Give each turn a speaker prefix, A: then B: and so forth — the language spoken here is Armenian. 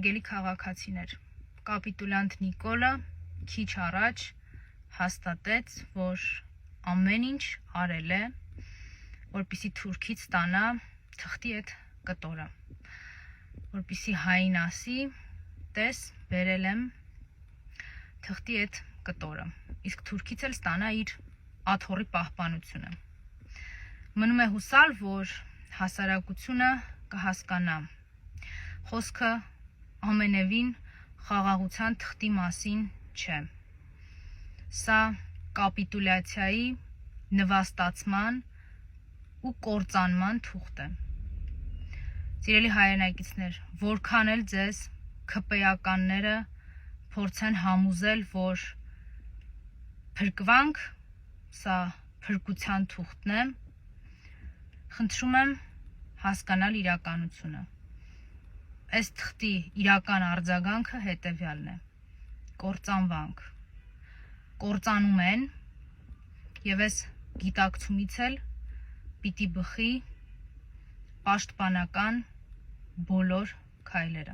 A: Հարգելի քաղաքացիներ, կապիտուլյանտ Նիկոլը քիչ առաջ հաստատեց, որ ամեն ինչ արել է, որպեսզի Թուրքից ստանա թղթի այդ կտորը, որպեսզի հային ասի, տես, բերել եմ թղթի այդ կտորը, իսկ Թուրքից էլ ստանա իր աթոռի պահպանությունը։ Մնում է հուսալ, որ հասարակությունը կհասկանա։ Խոսքը ամենևին խաղաղության թղթի մասին չէ։ Սա կապիտուլյացիայի, նվաստացման ու կործանման թուղթ է։ Սիրելի հայրենակիցներ, որքան էլ ձեզ ՔՊ-ականները փորձեն համոզել, որ փրկվանք, սա փրկության թուղթն է, խնդրում եմ հասկանալ իրականությունը։ Այս թղթի իրական արձագանքը հետևյալն է. կործանվանք, կործանում են եւ այս գիտակցումից էլ պիտի բխի պաշտպանական բոլոր քայլերը։